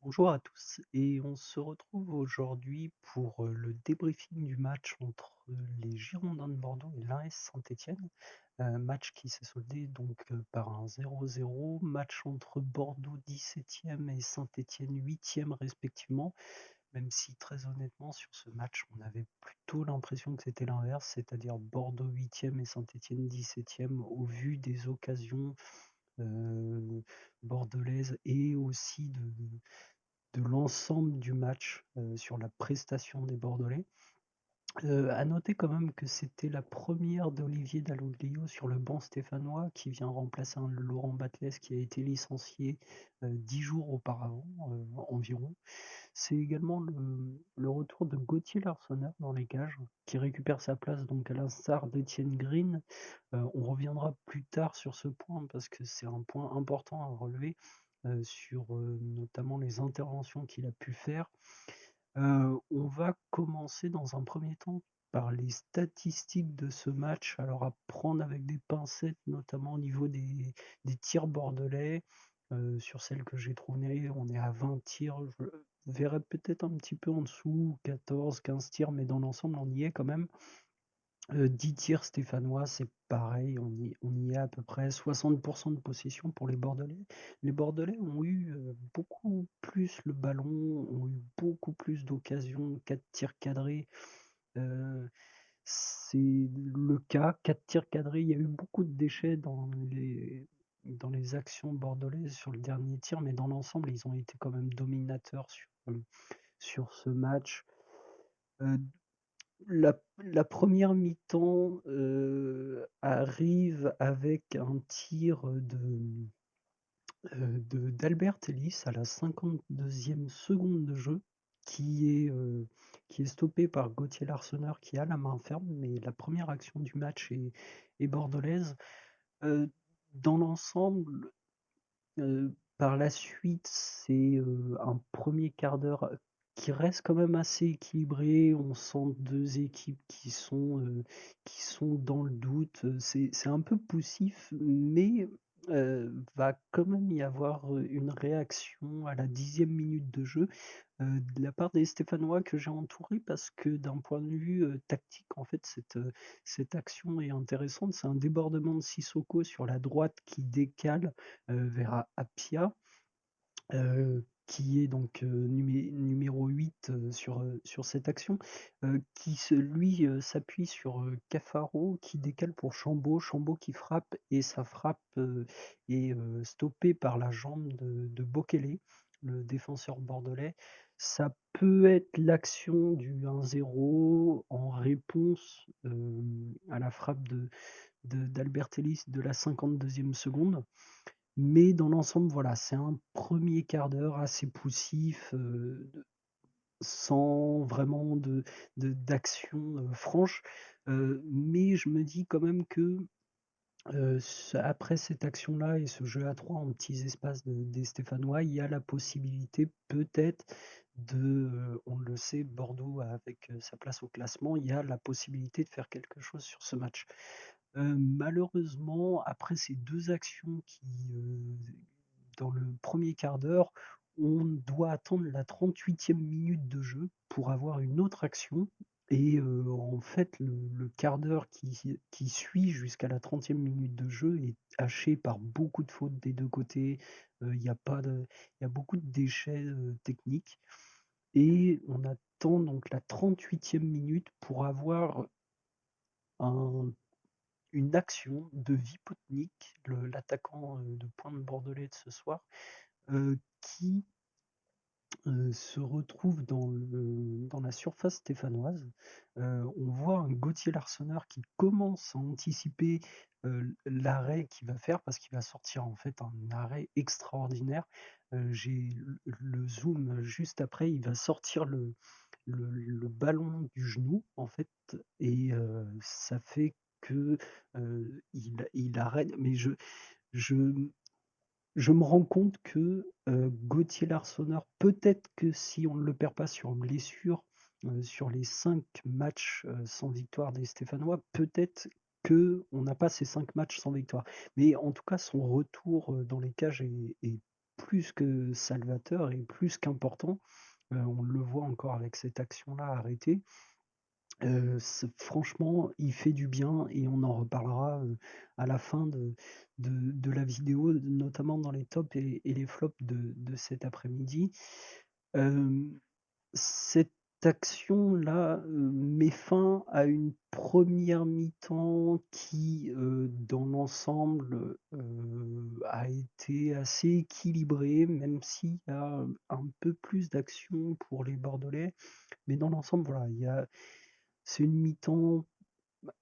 Bonjour à tous et on se retrouve aujourd'hui pour le débriefing du match entre les Girondins de Bordeaux et l'AS Saint-Étienne. Match qui s'est soldé donc par un 0-0, match entre Bordeaux 17e et Saint-Étienne 8e respectivement, même si très honnêtement sur ce match on avait plutôt l'impression que c'était l'inverse, c'est-à-dire Bordeaux 8e et Saint-Étienne 17e au vu des occasions euh, bordelaises et aussi de l'ensemble du match sur la prestation des Bordelais. À noter quand même que c'était la première d'Olivier Dalloglio sur le banc stéphanois qui vient remplacer un Laurent Batles qui a été licencié 10 jours auparavant environ. C'est également le retour de Gauthier Larsonneur dans les cages qui récupère sa place donc à l'instar d'Étienne Green. On reviendra plus tard sur ce point parce que c'est un point important à relever sur notamment les interventions qu'il a pu faire. On va commencer dans un premier temps par les statistiques de ce match, alors à prendre avec des pincettes, notamment au niveau des tirs bordelais. Sur celles que j'ai trouvées, on est à 20 tirs. Je verrais peut-être un petit peu en dessous, 14, 15 tirs, mais dans l'ensemble, on y est quand même. 10 tirs stéphanois, c'est pareil, on y est à peu près 60% de possession pour les Bordelais. Les Bordelais ont eu beaucoup plus le ballon, ont eu beaucoup plus d'occasions, 4 tirs cadrés. euh, c'est le cas, 4 tirs cadrés, il y a eu beaucoup de déchets dans les actions bordelaises sur le dernier tir, mais dans l'ensemble, ils ont été quand même dominateurs sur ce match. Euh, la première mi-temps arrive avec un tir d'Albert Ellis à la 52e seconde de jeu qui est stoppé par Gauthier Larsonneur qui a la main ferme, mais la première action du match est bordelaise. Euh, dans l'ensemble, par la suite, c'est un premier quart d'heure qui reste quand même assez équilibré. On sent deux équipes qui sont dans le doute. C'est un peu poussif, mais va quand même y avoir une réaction à la 10e minute de jeu de la part des Stéphanois que j'ai entourés parce que d'un point de vue tactique, en fait, cette action est intéressante. C'est un débordement de Sissoko sur la droite qui décale vers Appia, qui est donc numéro 8 sur cette action, lui s'appuie sur Cafaro qui décale pour Chambaud, Chambaud qui frappe et sa frappe est stoppée par la jambe de Bokele, le défenseur bordelais. Ça peut être l'action du 1-0 en réponse à la frappe d'Albert Ellis de la 52e seconde. Mais dans l'ensemble, voilà, c'est un premier quart d'heure assez poussif, sans vraiment d'action franche. Mais je me dis quand même que après cette action-là et ce jeu à 3 en petits espaces des Stéphanois, il y a la possibilité peut-être on le sait, Bordeaux avec sa place au classement, il y a la possibilité de faire quelque chose sur ce match. Malheureusement, après ces deux actions dans le premier quart d'heure, on doit attendre la 38e minute de jeu pour avoir une autre action. Et en fait, le quart d'heure qui suit jusqu'à la 30e minute de jeu est haché par beaucoup de fautes des deux côtés. Il y a pas de, il y a beaucoup de déchets techniques. Et on attend donc la 38e minute pour avoir un une action de Vipotnik, l'attaquant de pointe bordelais de ce soir, qui se retrouve dans la surface stéphanoise. On voit un Gauthier Larsonneur qui commence à anticiper l'arrêt qu'il va faire parce qu'il va sortir en fait un arrêt extraordinaire. J'ai le zoom juste après, il va sortir le ballon du genou en fait et ça fait que il arrête. Mais je, je me rends compte que Gauthier Larsonneur, peut-être que si on ne le perd pas sur blessure, sur les 5 matchs sans victoire des Stéphanois, peut-être que on n'a pas ces 5 matchs sans victoire. Mais en tout cas, son retour dans les cages est plus que salvateur et plus qu'important. On le voit encore avec cette action-là arrêtée. Franchement, il fait du bien et on en reparlera à la fin de la vidéo, notamment dans les tops et les flops de cet après-midi. Euh, Cette action-là met fin à une première mi-temps qui, dans l'ensemble, a été assez équilibrée, même s'il y a un peu plus d'action pour les Bordelais. Mais dans l'ensemble, voilà, c'est une mi-temps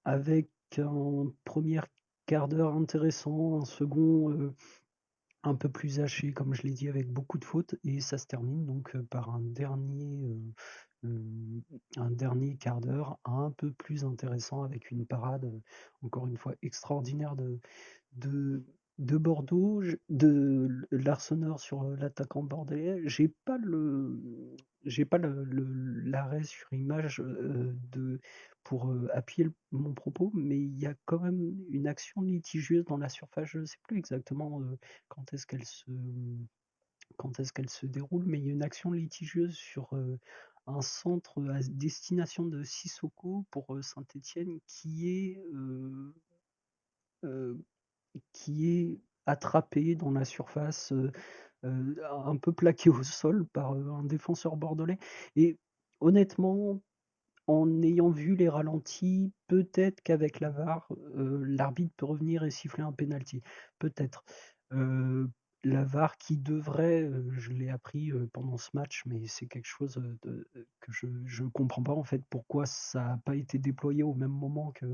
avec un premier quart d'heure intéressant, un second un peu plus haché, comme je l'ai dit, avec beaucoup de fautes, et ça se termine donc par un dernier quart d'heure un peu plus intéressant avec une parade, encore une fois, extraordinaire de, de Bordeaux, de l'Arseneur sur l'attaquant bordelais. J'ai pas l'arrêt sur image pour appuyer mon propos, mais il y a quand même une action litigieuse dans la surface. Je ne sais plus exactement quand est-ce qu'elle se déroule, mais il y a une action litigieuse sur un centre à destination de Sissoko pour Saint-Étienne euh, qui est attrapé dans la surface, un peu plaqué au sol par un défenseur bordelais. Et honnêtement, en ayant vu les ralentis, peut-être qu'avec la VAR, l'arbitre peut revenir et siffler un penalty. Peut-être. Heu, la VAR qui devrait, je l'ai appris, pendant ce match, mais c'est quelque chose, que je comprends pas en fait pourquoi ça a pas été déployé au même moment que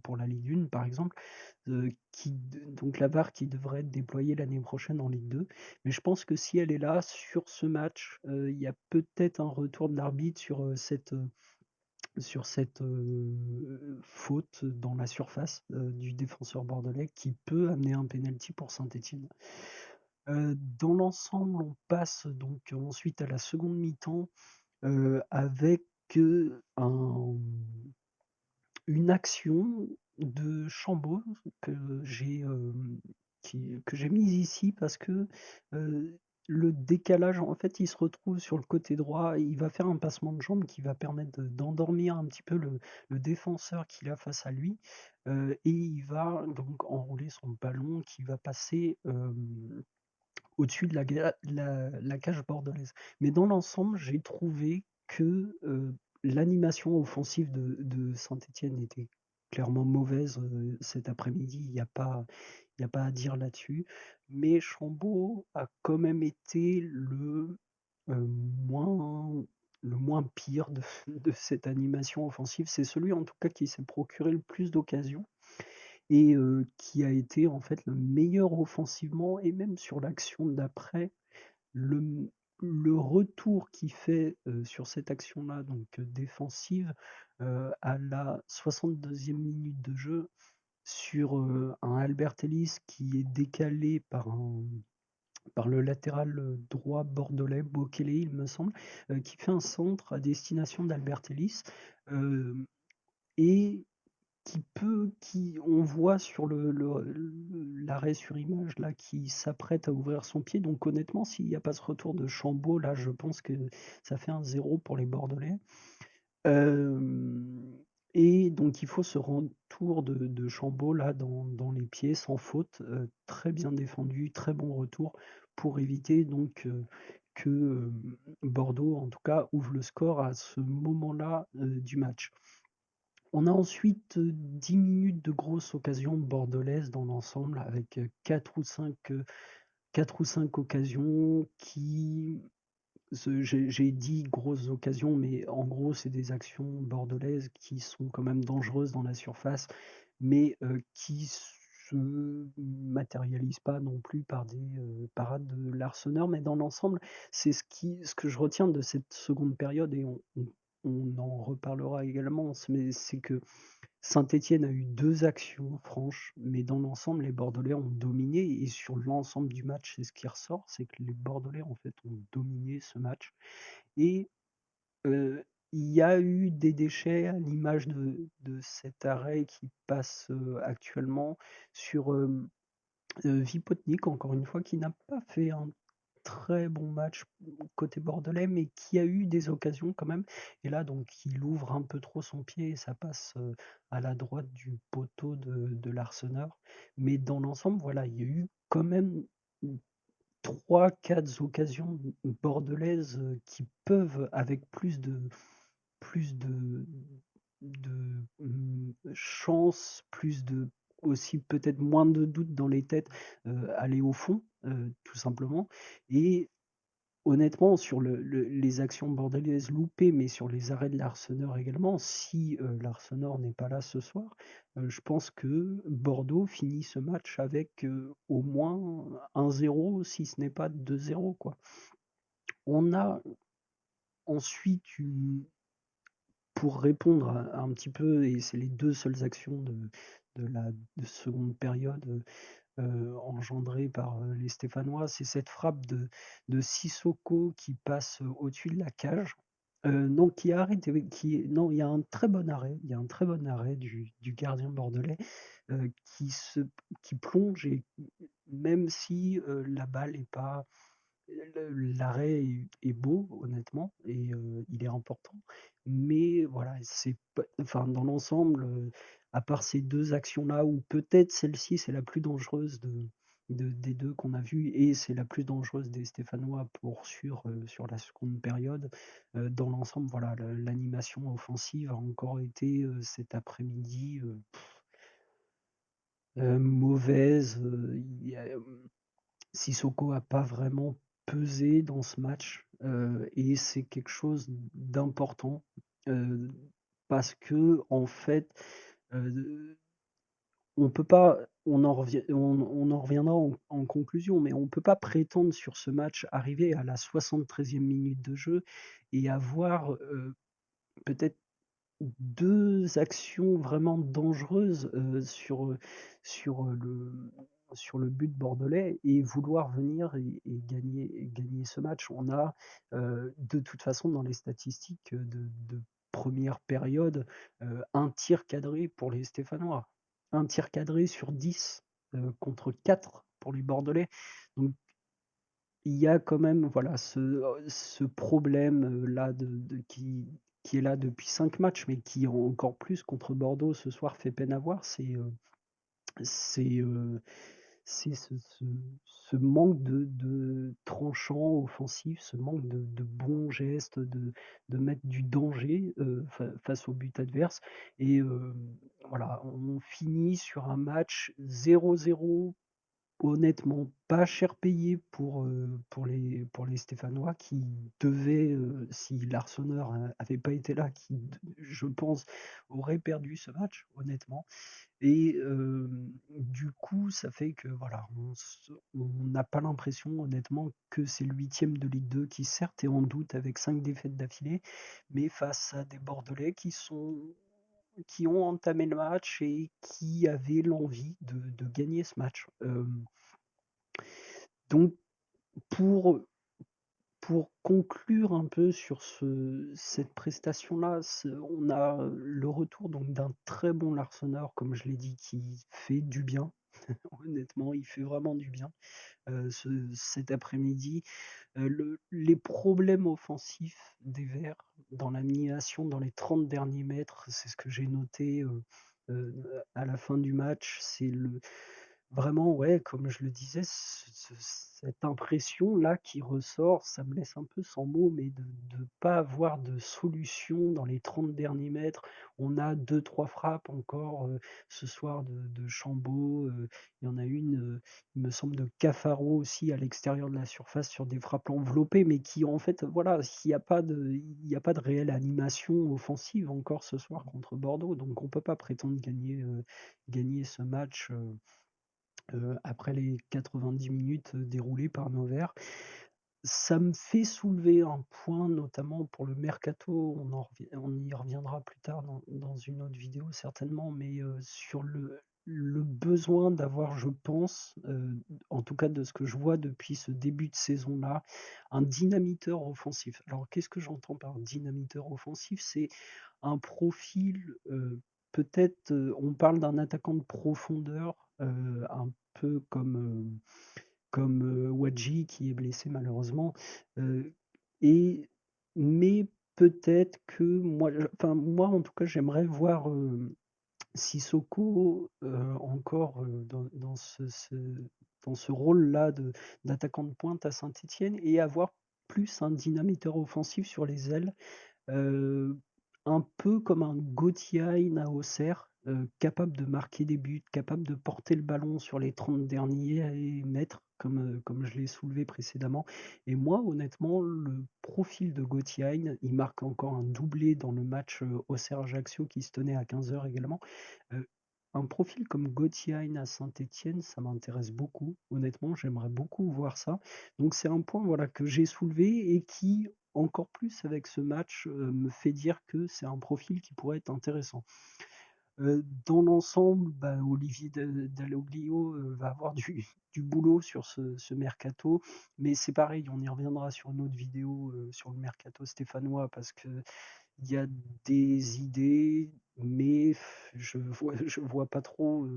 pour la Ligue 1 par exemple, donc la VAR qui devrait être déployée l'année prochaine en Ligue 2. Mais je pense que si elle est là, sur ce match, il y a peut-être un retour de l'arbitre sur cette faute dans la surface du défenseur bordelais qui peut amener un penalty pour Saint-Étienne. Dans l'ensemble, on passe donc ensuite à la seconde mi-temps avec un, une action de Chambaud que j'ai que j'ai mise ici parce que le décalage, en fait, il se retrouve sur le côté droit, il va faire un passement de jambe qui va permettre d'endormir un petit peu le défenseur qu'il a face à lui, et il va donc enrouler son ballon qui va passer au-dessus de la cage bordelaise. Mais dans l'ensemble, j'ai trouvé que l'animation offensive de Saint-Étienne était clairement mauvaise cet après-midi. Il y a pas à dire là-dessus. Mais Chambaud a quand même été euh, moins, le moins pire de cette animation offensive. C'est celui en tout cas qui s'est procuré le plus d'occasions et qui a été en fait le meilleur offensivement et même sur l'action d'après, le, le retour qu'il fait sur cette action-là, donc défensive, à la 62e minute de jeu, sur un Albert Ellis qui est décalé par le latéral droit bordelais, Bokele, il me semble, qui fait un centre à destination d'Albert Ellis. euh, et on voit sur l'arrêt sur image là qui s'apprête à ouvrir son pied. Donc honnêtement, s'il n'y a pas ce retour de Chambaud, là, je pense que ça fait un 0 pour les Bordelais. Euh, et donc il faut ce retour de Chambaud là dans les pieds sans faute, très bien défendu, très bon retour pour éviter donc que Bordeaux en tout cas ouvre le score à ce moment-là du match. On a ensuite 10 minutes de grosses occasions bordelaises dans l'ensemble avec 4 ou 5 occasions qui... J'ai dit grosses occasions, mais en gros, c'est des actions bordelaises qui sont quand même dangereuses dans la surface, mais qui se matérialisent pas non plus par des parades de l'Arseneur. Mais dans l'ensemble, c'est ce que je retiens de cette seconde période, et on en reparlera également, mais c'est que Saint-Étienne a eu 2 actions franches, mais dans l'ensemble, les Bordelais ont dominé et sur l'ensemble du match, c'est ce qui ressort, c'est que les Bordelais, en fait, ont dominé ce match et il y a eu des déchets à l'image de cet arrêt qui passe, actuellement sur, Vipotnik, encore une fois, qui n'a pas fait un très bon match côté bordelais, mais qui a eu des occasions quand même. Et là, donc, il ouvre un peu trop son pied et ça passe à la droite du poteau de l'Arseneur. Mais dans l'ensemble, voilà, il y a eu quand même trois, quatre occasions bordelaises qui peuvent, avec plus de chance, plus de aussi peut-être moins de doutes dans les têtes, aller au fond, tout simplement. Et honnêtement, sur les actions bordelaises loupées, mais sur les arrêts de l'Arseneur également, si l'Arseneur n'est pas là ce soir, je pense que Bordeaux finit ce match avec au moins 1-0, si ce n'est pas 2-0, quoi. On a ensuite pour répondre à un petit peu, et c'est les deux seules actions de seconde période engendrée par les Stéphanois, c'est cette frappe de Sissoko qui passe au-dessus de la cage. Non, qui a arrêté, non, il y a un très bon arrêt, il y a un très bon arrêt du gardien bordelais euh, qui, se, qui plonge, et même si la balle est pas, l'arrêt est beau, honnêtement, et il est important. Mais voilà, enfin, dans l'ensemble, à part ces deux actions-là, ou peut-être celle-ci, c'est la plus dangereuse des deux qu'on a vues, et c'est la plus dangereuse des Stéphanois sur la seconde période. Dans l'ensemble, voilà, l'animation offensive a encore été cet après-midi mauvaise. Sissoko a pas vraiment pesé dans ce match et c'est quelque chose d'important euh, parce que en fait euh, on peut pas on en reviendra en conclusion, mais on peut pas prétendre sur ce match arriver à la 73e minute de jeu et avoir peut-être deux actions vraiment dangereuses sur le but bordelais et vouloir venir et gagner ce match. On a de toute façon dans les statistiques de première période un tir cadré pour les Stéphanois. Un tir cadré sur 10 contre 4 pour les Bordelais. Donc il y a quand même voilà ce problème là qui est là depuis 5 matchs, mais qui encore plus contre Bordeaux ce soir fait peine à voir. C'est ce manque de tranchant offensif, ce manque de bons gestes, de mettre du danger face au but adverse. Et voilà, on finit sur un match 0-0. Honnêtement, pas cher payé pour les Stéphanois qui devaient, si l'Arseneur avait pas été là, qui, je pense, aurait perdu ce match, honnêtement. Et du coup, ça fait que voilà, on n'a pas l'impression, honnêtement, que c'est le huitième de Ligue 2 qui, certes, est en doute avec 5 défaites d'affilée, mais face à des Bordelais qui ont entamé le match et qui avaient l'envie de gagner ce match. Donc, pour, pour conclure un peu sur cette prestation-là, on a le retour donc d'un très bon Larsonneur, comme je l'ai dit, qui fait du bien. Honnêtement, il fait vraiment du bien cet après-midi. Les problèmes offensifs des Verts dans l'animation dans les 30 derniers mètres, c'est ce que j'ai noté à la fin du match. C'est vraiment, ouais, comme je le disais, cette impression-là qui ressort, ça me laisse un peu sans mots, mais de ne pas avoir de solution dans les 30 derniers mètres. On a deux, trois frappes encore ce soir de Chambaud. Il y en a une, il me semble, de Cafaro aussi à l'extérieur de la surface sur des frappes enveloppées, mais qui en fait, voilà, il n'y a pas de réelle animation offensive encore ce soir contre Bordeaux, donc on ne peut pas prétendre gagner ce match après les 90 minutes déroulées par nos Verts. Ça me fait soulever un point, notamment pour le mercato, on y reviendra plus tard dans une autre vidéo certainement, mais sur le besoin d'avoir, je pense, en tout cas de ce que je vois depuis ce début de saison-là, un dynamiteur offensif. Alors qu'est-ce que j'entends par dynamiteur offensif? C'est un profil, peut-être, on parle d'un attaquant de profondeur, un peu comme Wadji qui est blessé malheureusement. Et mais peut-être que moi, enfin moi en tout cas, j'aimerais voir Sissoko encore dans ce rôle-là d'attaquant de pointe à Saint-Étienne et avoir plus un dynamiteur offensif sur les ailes. Heu, un peu comme un Gauthier à Auxerre, capable de marquer des buts, capable de porter le ballon sur les 30 derniers mètres comme je l'ai soulevé précédemment. Et moi honnêtement, le profil de Gauthier, il marque encore un doublé dans le match, Auxerre-Ajaccio qui se tenait à 15 heures également. Heu, un profil comme Gauthier à Saint-Étienne, ça m'intéresse beaucoup. Honnêtement, j'aimerais beaucoup voir ça. Donc c'est un point, voilà, que j'ai soulevé et qui, encore plus avec ce match, me fait dire que c'est un profil qui pourrait être intéressant. Dans l'ensemble, bah, Olivier Dalloglio, va avoir du boulot sur ce mercato, mais c'est pareil, on y reviendra sur une autre vidéo, sur le mercato stéphanois parce qu'il y a des idées, mais je vois pas trop,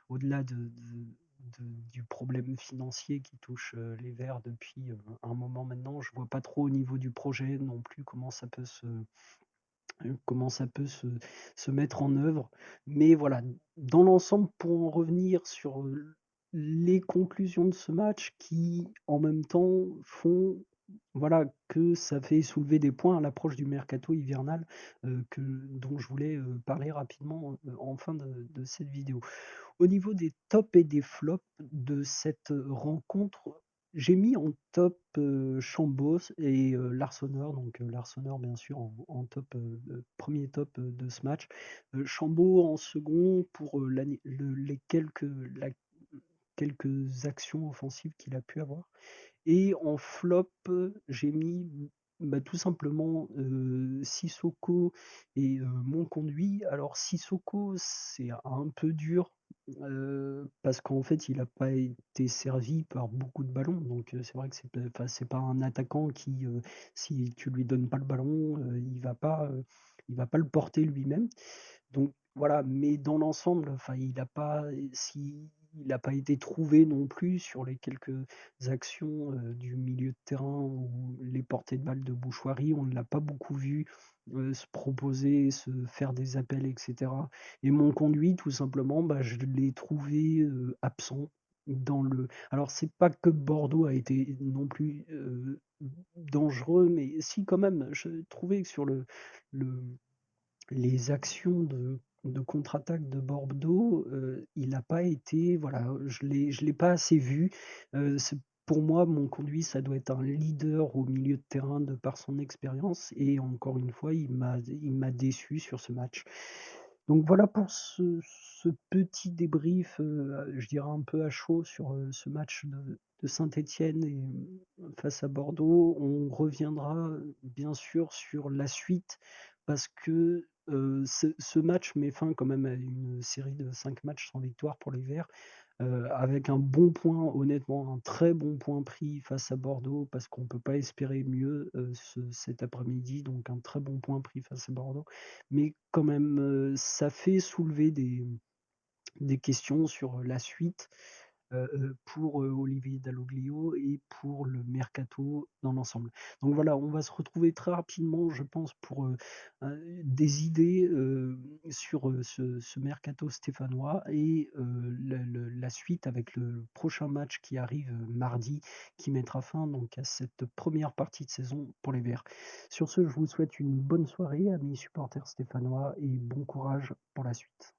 au-delà du problème financier qui touche, les Verts depuis, un moment maintenant, je vois pas trop au niveau du projet non plus comment ça peut se mettre en œuvre. Mais voilà, dans l'ensemble, pour en revenir sur les conclusions de ce match qui, en même temps, font voilà, que ça fait soulever des points à l'approche du mercato hivernal dont je voulais parler rapidement en fin de cette vidéo. Au niveau des tops et des flops de cette rencontre, j'ai mis en top Chambos et Larsonneur, donc Larsonneur bien sûr en top, premier top de ce match. Chambaud en second pour quelques actions offensives qu'il a pu avoir. Et en flop, j'ai mis, bah, tout simplement, Sissoko et Monconduit. Alors Sissoko, c'est un peu dur, parce qu'en fait, il n'a pas été servi par beaucoup de ballons. Donc c'est vrai que c'est pas un attaquant qui, si tu lui donnes pas le ballon, il va pas le porter lui-même. Donc voilà, mais dans l'ensemble, enfin, il a pas été trouvé non plus sur les quelques actions du milieu de terrain ou les portées de balles de Bouchoirie. On ne l'a pas beaucoup vu se proposer, se faire des appels, etc. Et mon conduit, tout simplement, bah, je l'ai trouvé absent dans le. Alors, c'est pas que Bordeaux a été non plus dangereux, mais si quand même, je trouvais que sur le les actions de contre-attaque de Bordeaux, il n'a pas été, voilà, je l'ai pas assez vu. Pour moi, mon conduit, ça doit être un leader au milieu de terrain de par son expérience. Et encore une fois, il m'a déçu sur ce match. Donc voilà pour ce petit débrief, je dirais un peu à chaud sur ce match de Saint-Étienne et face à Bordeaux. On reviendra bien sûr sur la suite parce que ce match met fin quand même à une série de 5 matchs sans victoire pour les Verts, avec un bon point, honnêtement, un très bon point pris face à Bordeaux, parce qu'on ne peut pas espérer mieux cet après-midi, donc un très bon point pris face à Bordeaux. Mais quand même, ça fait soulever des questions sur la suite pour Olivier Dalloglio et pour le mercato dans l'ensemble. Donc voilà, on va se retrouver très rapidement, je pense, pour des idées sur ce mercato stéphanois et la suite avec le prochain match qui arrive mardi, qui mettra fin donc à cette première partie de saison pour les Verts. Sur ce, je vous souhaite une bonne soirée, amis supporters stéphanois, et bon courage pour la suite.